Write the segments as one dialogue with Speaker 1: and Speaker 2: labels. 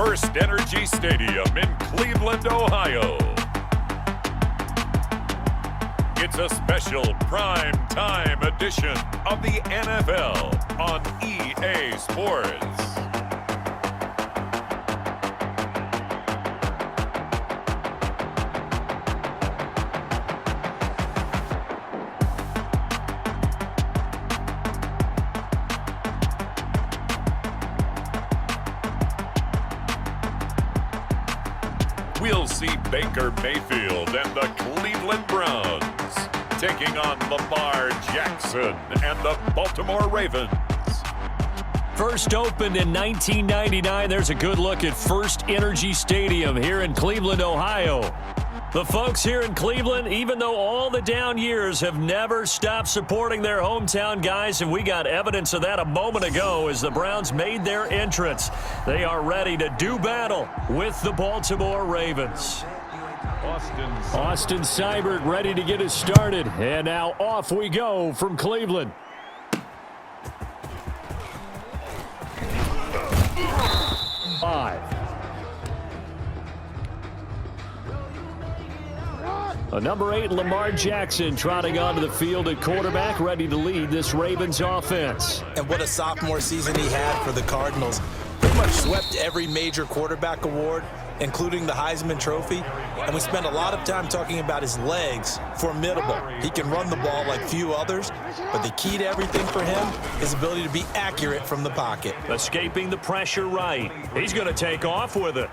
Speaker 1: First Energy Stadium in Cleveland, Ohio. It's a special prime time edition of the NFL on EA Sports. We'll see Baker Mayfield and the Cleveland Browns taking on Lamar Jackson and the Baltimore Ravens.
Speaker 2: First opened in 1999, there's a good look at First Energy Stadium here in Cleveland, Ohio. The folks here in Cleveland, even though all the down years, have never stopped supporting their hometown guys, and we got evidence of that a moment ago as the Browns made their entrance. They are ready to do battle with the Baltimore Ravens. Austin Seibert ready to get us started, and now off we go from Cleveland. Number 8, Lamar Jackson, trotting onto the field at quarterback, ready to lead this Ravens offense.
Speaker 3: And what a sophomore season he had for the Cardinals. Pretty much swept every major quarterback award, including the Heisman Trophy. And we spent a lot of time talking about his legs. Formidable. He can run the ball like few others, but the key to everything for him is ability to be accurate from the pocket.
Speaker 2: Escaping the pressure right. He's going to take off with it.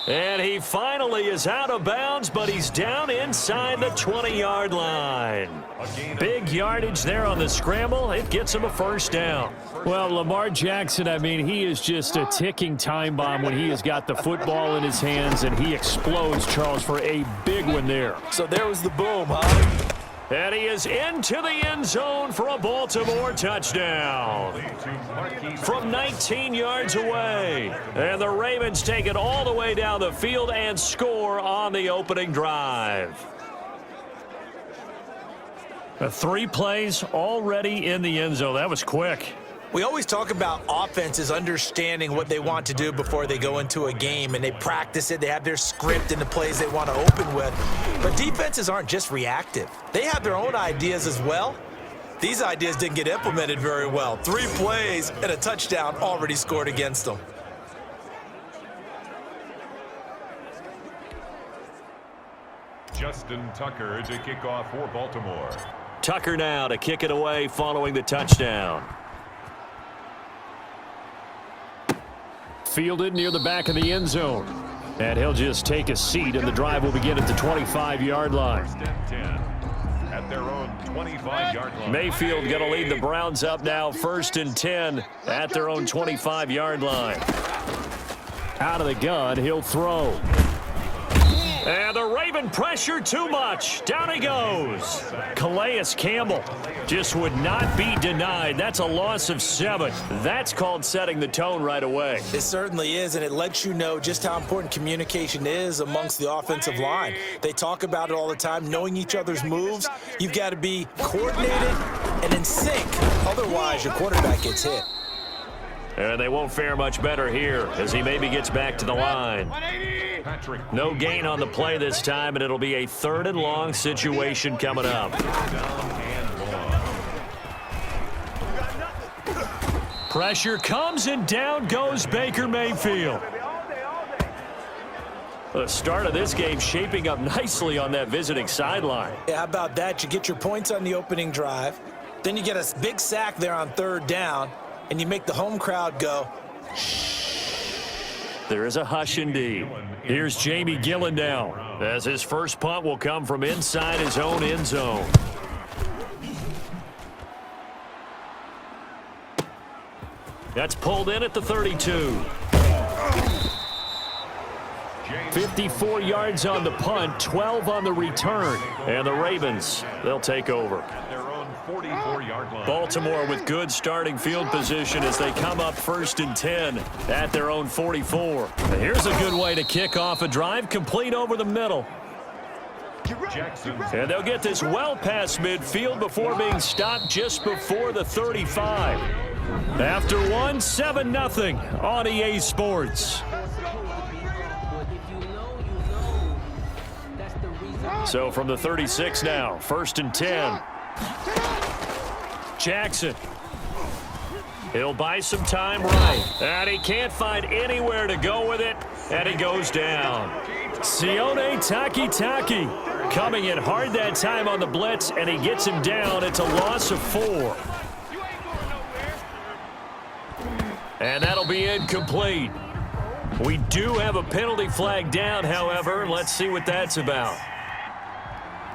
Speaker 2: And he finally is out of bounds, but he's down inside the 20-yard line. Big yardage there on the scramble. It gets him a first down. Well, Lamar Jackson, I mean, he is just a ticking time bomb when he has got the football in his hands, and he explodes, Charles, for a big one there.
Speaker 3: So there was the boom, huh?
Speaker 2: And he is into the end zone for a Baltimore touchdown from 19 yards away. And the Ravens take it all the way down the field and score on the opening drive. 3 plays already in the end zone. That was quick.
Speaker 3: We always talk about offenses understanding what they want to do before they go into a game, and they practice it. They have their script and the plays they want to open with. But defenses aren't just reactive. They have their own ideas as well. These ideas didn't get implemented very well. 3 plays and a touchdown already scored against them.
Speaker 1: Justin Tucker to kick off for Baltimore.
Speaker 2: Tucker now to kick it away following the touchdown. Fielded near the back of the end zone. And he'll just take a seat, and the drive will begin at the 25-yard line.
Speaker 1: First and 10 at their own 25-yard line.
Speaker 2: Mayfield going to lead the Browns up now, 1st and 10 at their own 25-yard line. Out of the gun, he'll throw. And the Raven pressure too much. Down he goes. Calais Campbell just would not be denied. That's a loss of 7. That's called setting the tone right away.
Speaker 3: It certainly is, and it lets you know just how important communication is amongst the offensive line. They talk about it all the time, knowing each other's moves. You've got to be coordinated and in sync. Otherwise, your quarterback gets hit.
Speaker 2: And they won't fare much better here as he maybe gets back to the line. No gain on the play this time, and it'll be a 3rd and long situation coming up. Pressure comes, and down goes Baker Mayfield. The start of this game shaping up nicely on that visiting sideline.
Speaker 3: Yeah, how about that? You get your points on the opening drive. Then you get a big sack there on 3rd down, and you make the home crowd go, shh.
Speaker 2: There is a hush indeed. Here's Jamie Gillen now, as his first punt will come from inside his own end zone. That's pulled in at the 32. 54 yards on the punt, 12 on the return. And the Ravens, they'll take over.
Speaker 1: 44-yard line.
Speaker 2: Baltimore with good starting field position as they come up 1st and 10 at their own 44. Here's a good way to kick off a drive, complete over the middle. And they'll get this well past midfield before being stopped just before the 35. After one, 7-0 on EA Sports. So from the 36 now, 1st and 10. Jackson. He'll buy some time right. And he can't find anywhere to go with it. And he goes down. Sione Takitaki coming in hard that time on the blitz, and he gets him down. It's a loss of 4. And that'll be incomplete. We do have a penalty flag down, however. Let's see what that's about.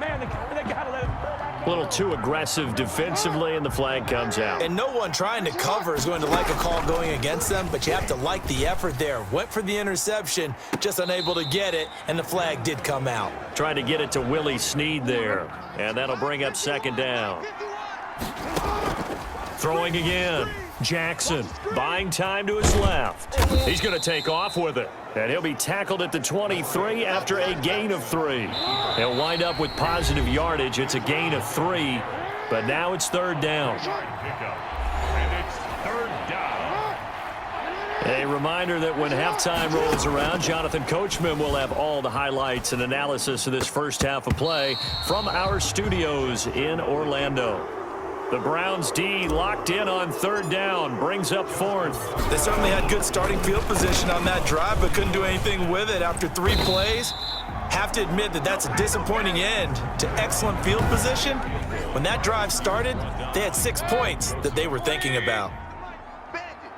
Speaker 2: A little too aggressive defensively, and the flag comes out.
Speaker 3: And no one trying to cover is going to like a call going against them, but you have to like the effort there. Went for the interception, just unable to get it, and the flag did come out.
Speaker 2: Trying to get it to Willie Snead there, and that'll bring up 2nd down. Throwing again. Jackson buying time to his left. He's going to take off with it, and he'll be tackled at the 23 after a gain of 3. He'll wind up with positive yardage. It's a gain of 3, but now it's 3rd down.
Speaker 1: And it's 3rd down.
Speaker 2: A reminder that when halftime rolls around, Jonathan Coachman will have all the highlights and analysis of this first half of play from our studios in Orlando. The Browns D locked in on 3rd down, brings up 4th.
Speaker 3: They certainly had good starting field position on that drive, but couldn't do anything with it after 3 plays. Have to admit that that's a disappointing end to excellent field position. When that drive started, they had 6 points that they were thinking about.
Speaker 4: Bandit.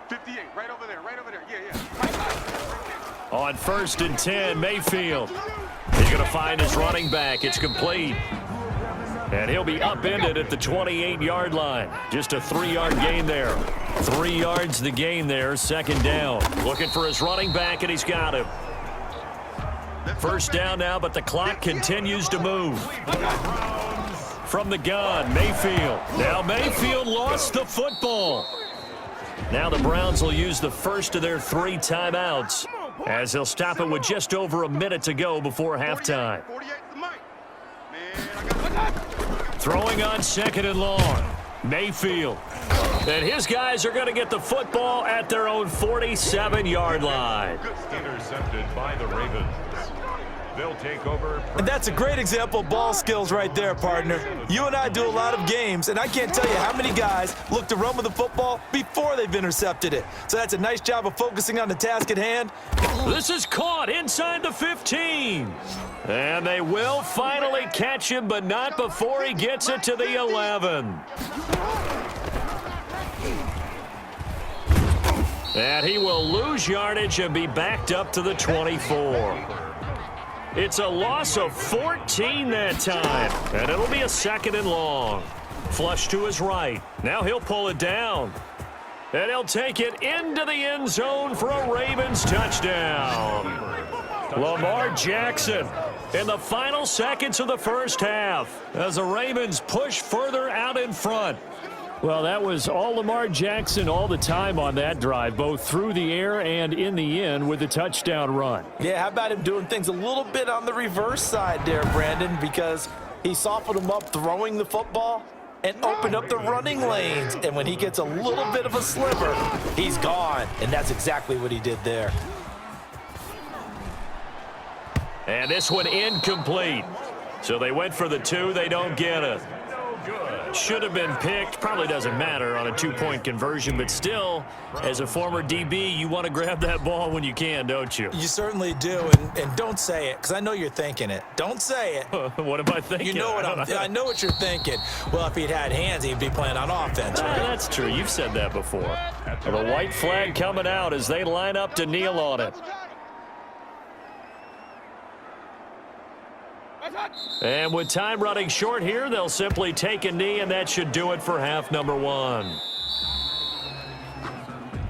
Speaker 4: 58, right over there, yeah.
Speaker 2: On 1st and 10, Mayfield. He's going to find his running back. It's complete. And he'll be upended at the 28-yard line. Just a 3-yard gain there. 3 yards the gain there, 2nd down. Looking for his running back, and he's got him. 1st down now, but the clock continues to move. From the gun, Mayfield. Now Mayfield lost the football. Now the Browns will use the first of their 3 timeouts, as they'll stop it with just over a minute to go before halftime. Throwing on 2nd and long. Mayfield. And his guys are going to get the football at their own 47-yard line.
Speaker 1: Intercepted by the Ravens. They'll take over.
Speaker 3: And that's a great example of ball skills right there, partner. You and I do a lot of games, and I can't tell you how many guys look to run with the football before they've intercepted it. So that's a nice job of focusing on the task at hand.
Speaker 2: This is caught inside the 15. And they will finally catch him, but not before he gets it to the 11. And he will lose yardage and be backed up to the 24. It's a loss of 14 that time, and it'll be a 2nd and long. Flush to his right. Now he'll pull it down. And he'll take it into the end zone for a Ravens touchdown. Lamar Jackson in the final seconds of the first half as the Ravens push further out in front. Well, that was all Lamar Jackson all the time on that drive, both through the air and in the end with the touchdown run.
Speaker 3: Yeah, how about him doing things a little bit on the reverse side there, Brandon, because he softened him up throwing the football and opened up the running lanes. And when he gets a little bit of a sliver, he's gone. And that's exactly what he did there.
Speaker 2: And this one incomplete. So they went for the 2. They don't get it. Should have been picked. Probably doesn't matter on a 2-point conversion, but still, as a former DB, you want to grab that ball when you can, don't you?
Speaker 3: You certainly do, and don't say it, because I know you're thinking it. Don't say it.
Speaker 2: What am I thinking?
Speaker 3: You know what I know what you're thinking. Well, if he'd had hands, he'd be playing on offense. Right?
Speaker 2: That's true. You've said that before. Well, the white flag coming out as they line up to kneel on it. And with time running short here, they'll simply take a knee, and that should do it for half number 1.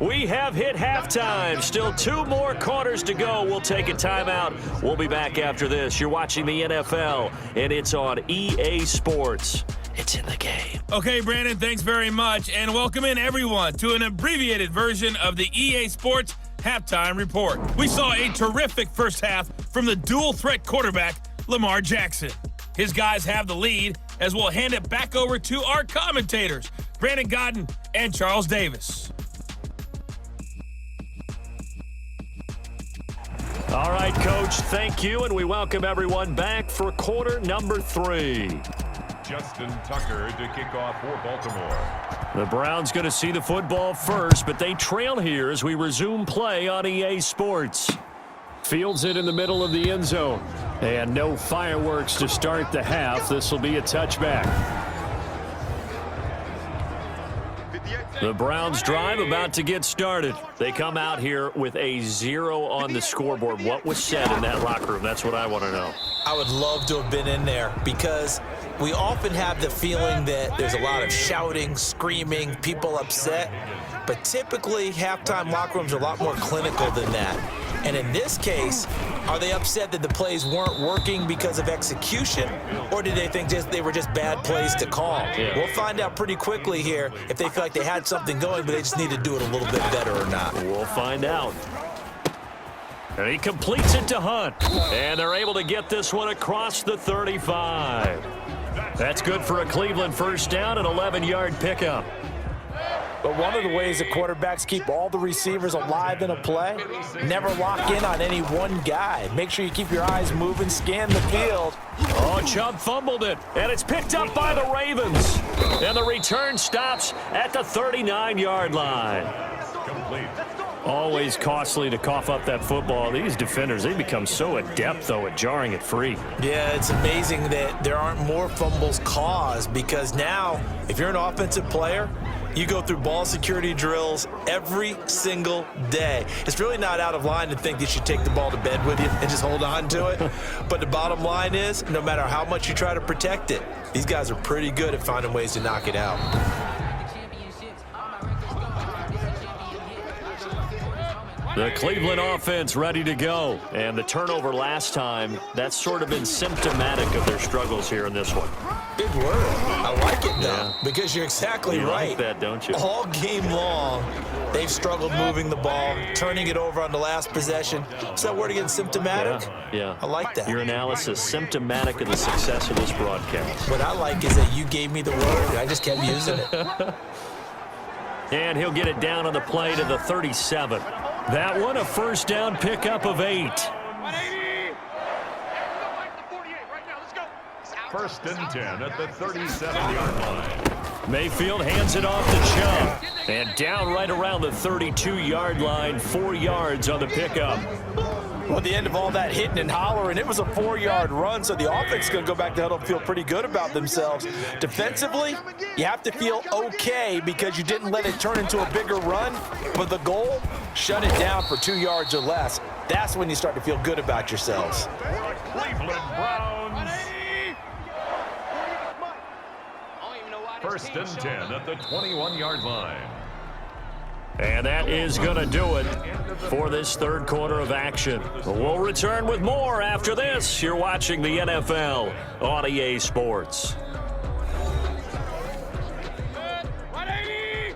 Speaker 2: We have hit halftime. Still 2 more quarters to go. We'll take a timeout. We'll be back after this. You're watching the NFL, and it's on EA Sports. It's in the game.
Speaker 5: Okay, Brandon, thanks very much. And welcome in, everyone, to an abbreviated version of the EA Sports Halftime Report. We saw a terrific first half from the dual-threat quarterback, Lamar Jackson. His guys have the lead as we'll hand it back over to our commentators, Brandon Godden, and Charles Davis.
Speaker 2: All right, Coach, thank you, and we welcome everyone back for quarter number 3.
Speaker 1: Justin Tucker to kick off for Baltimore.
Speaker 2: The Browns going to see the football first, but they trail here as we resume play on EA Sports. Fields it in the middle of the end zone. And no fireworks to start the half. This will be a touchback. The Browns drive about to get started. They come out here with a 0 on the scoreboard. What was said in that locker room? That's what I want to know.
Speaker 3: I would love to have been in there because we often have the feeling that there's a lot of shouting, screaming, people upset. But typically, halftime locker rooms are a lot more clinical than that. And in this case, are they upset that the plays weren't working because of execution, or did they think they were just bad plays to call?
Speaker 2: Yeah.
Speaker 3: We'll find out pretty quickly here if they feel like they had something going, but they just need to do it a little bit better or not.
Speaker 2: We'll find out. And he completes it to Hunt. And they're able to get this one across the 35. That's good for a Cleveland first down, an 11-yard pickup.
Speaker 3: But one of the ways that quarterbacks keep all the receivers alive in a play, never lock in on any one guy. Make sure you keep your eyes moving, scan the field.
Speaker 2: Oh, Chubb fumbled it, and it's picked up by the Ravens. And the return stops at the 39-yard line.
Speaker 1: Complete.
Speaker 2: Always costly to cough up that football. These defenders, they become so adept, though, at jarring it free.
Speaker 3: Yeah, it's amazing that there aren't more fumbles caused because now, if you're an offensive player, you go through ball security drills every single day. It's really not out of line to think you should take the ball to bed with you and just hold on to it. But the bottom line is, no matter how much you try to protect it, these guys are pretty good at finding ways to knock it out.
Speaker 2: The Cleveland offense ready to go. And the turnover last time, that's sort of been symptomatic of their struggles here in this one.
Speaker 3: Big word. I like it, though, because you're exactly
Speaker 2: You
Speaker 3: right.
Speaker 2: like that, don't you?
Speaker 3: All game long, they've struggled moving the ball, turning it over on the last possession. Is that word again, symptomatic?
Speaker 2: Yeah.
Speaker 3: I like that.
Speaker 2: Your analysis, symptomatic of the success of this broadcast.
Speaker 3: What I like is that you gave me the word. I just kept using it.
Speaker 2: And he'll get it down on the play to the 37. That one, a first down pickup of 8.
Speaker 4: 180.
Speaker 1: First and 10 at the 37-yard line.
Speaker 2: Mayfield hands it off to Chubb. And down right around the 32-yard line, 4 yards on the pickup.
Speaker 3: Well, at the end of all that hitting and hollering, it was a 4-yard run, so the offense is going to go back to huddle and feel pretty good about themselves. Defensively, you have to feel okay because you didn't let it turn into a bigger run, but the goal, shut it down for 2 yards or less. That's when you start to feel good about yourselves.
Speaker 1: Cleveland Browns. First and 10 at the 21-yard line.
Speaker 2: And that is going to do it for this third quarter of action. We'll return with more after this. You're watching the NFL on EA Sports.
Speaker 4: 180.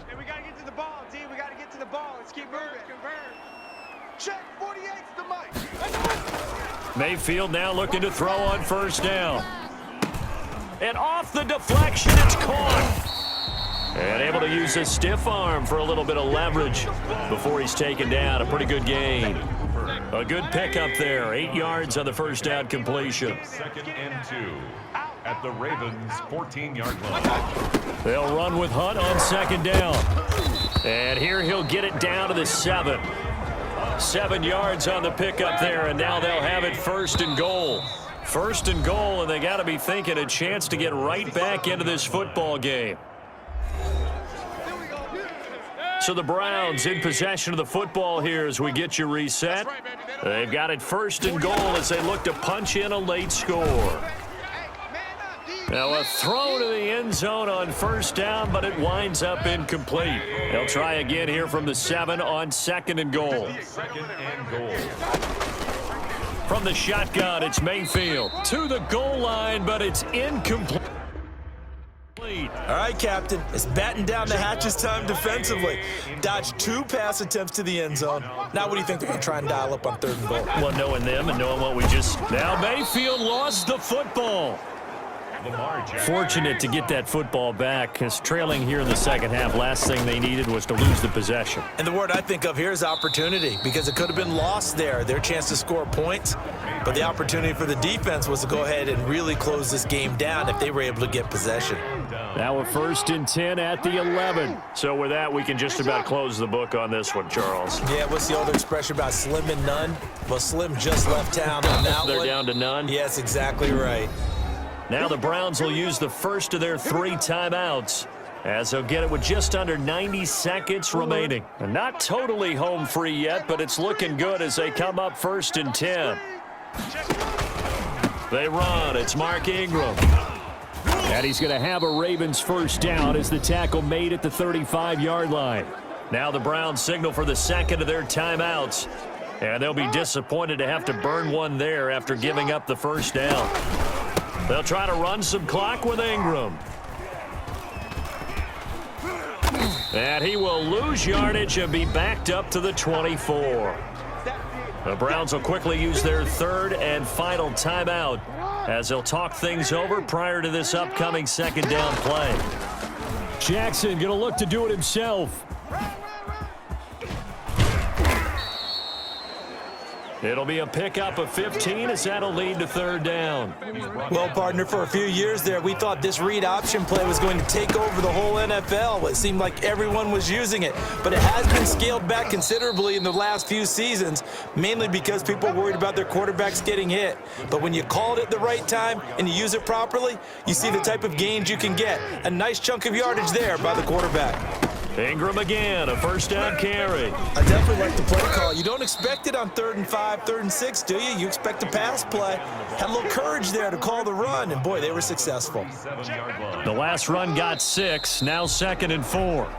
Speaker 4: Hey, we got to get to the ball, D. We got to get to the ball. Let's keep moving. Check 48's the mic.
Speaker 2: Mayfield now looking to throw on first down. And off the deflection, it's caught. And able to use his stiff arm for a little bit of leverage before he's taken down. A pretty good gain. A good pickup there. 8 yards on the first down completion.
Speaker 1: Second and 2 at the Ravens' 14-yard line.
Speaker 2: They'll run with Hunt on second down. And here he'll get it down to the 7. 7 yards on the pickup there, and now they'll have it first and goal. First and goal, and they got to be thinking a chance to get right back into this football game. So the Browns in possession of the football here as we get you reset. They've got it first and goal as they look to punch in a late score. Now a throw to the end zone on first down, but it winds up incomplete. They'll try again here from the 7 on second and goal.
Speaker 1: Second and goal.
Speaker 2: From the shotgun, it's Mayfield to the goal line, but it's incomplete.
Speaker 3: All right, Captain, it's batten down the hatches time defensively. Dodged 2 pass attempts to the end zone. Now what do you think they're going to try and dial up on third and goal?
Speaker 2: Well, knowing them and knowing what we just... Now Mayfield lost the football. Fortunate to get that football back, because trailing here in the second half, last thing they needed was to lose the possession.
Speaker 3: And the word I think of here is opportunity, because it could have been lost there, their chance to score points. But the opportunity for the defense was to go ahead and really close this game down if they were able to get possession.
Speaker 2: Now a 1st and 10 at the 11. So with that, we can just about close the book on this one, Charles.
Speaker 3: Yeah, what's the old expression about slim and none? Well, Slim just left town on that
Speaker 2: They're
Speaker 3: one.
Speaker 2: down to none?
Speaker 3: Yes, exactly right.
Speaker 2: Now the Browns will use the first of their 3 timeouts, as they'll get it with just under 90 seconds remaining. And not totally home free yet, but it's looking good as they come up 1st and 10. They run. It's Mark Ingram. And he's going to have a Ravens first down as the tackle made at the 35-yard line. Now the Browns signal for the second of their timeouts. And they'll be disappointed to have to burn one there after giving up the first down. They'll try to run some clock with Ingram. And he will lose yardage and be backed up to the 24. The Browns will quickly use their 3rd and final timeout as they'll talk things over prior to this upcoming second down play. Jackson going to look to do it himself. It'll be a pickup of 15 as that'll lead to 3rd down.
Speaker 3: Well, partner, for a few years there, we thought this read option play was going to take over the whole NFL. It seemed like everyone was using it, but it has been scaled back considerably in the last few seasons, mainly because people are worried about their quarterbacks getting hit. But when you call it at the right time and you use it properly, you see the type of gains you can get. A nice chunk of yardage there by the quarterback.
Speaker 2: Ingram again, a first down carry.
Speaker 3: I definitely like the play call. You don't expect it on 3rd and 5, 3rd and 6, do you? You expect a pass play. Had a little courage there to call the run, and boy, they were successful.
Speaker 2: The last run got 6, now 2nd and 4.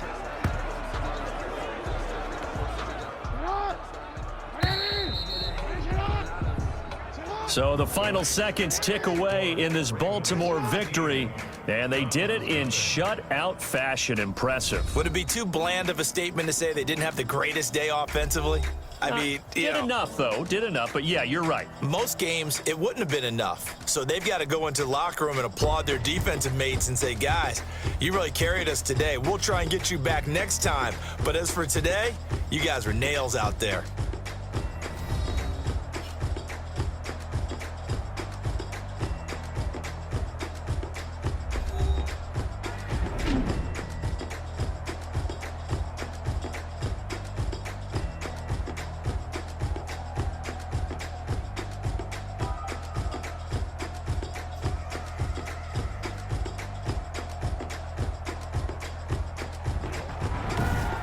Speaker 2: So the final seconds tick away in this Baltimore victory, and they did it in shutout fashion. Impressive.
Speaker 3: Would it be too bland of a statement to say they didn't have the greatest day offensively? I mean,
Speaker 2: did enough, though. Did enough, but yeah, you're right.
Speaker 3: Most games, it wouldn't have been enough. So they've got to go into the locker room and applaud their defensive mates and say, guys, you really carried us today. We'll try and get you back next time. But as for today, you guys were nails out there.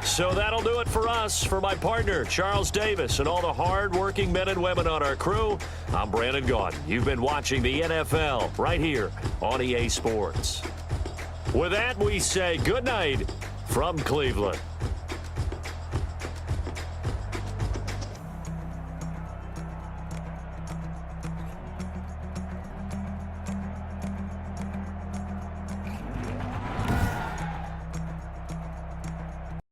Speaker 2: So that'll do it for us. For my partner, Charles Davis, and all the hard-working men and women on our crew, I'm Brandon Gaudin. You've been watching the NFL right here on EA Sports. With that, we say good night from Cleveland.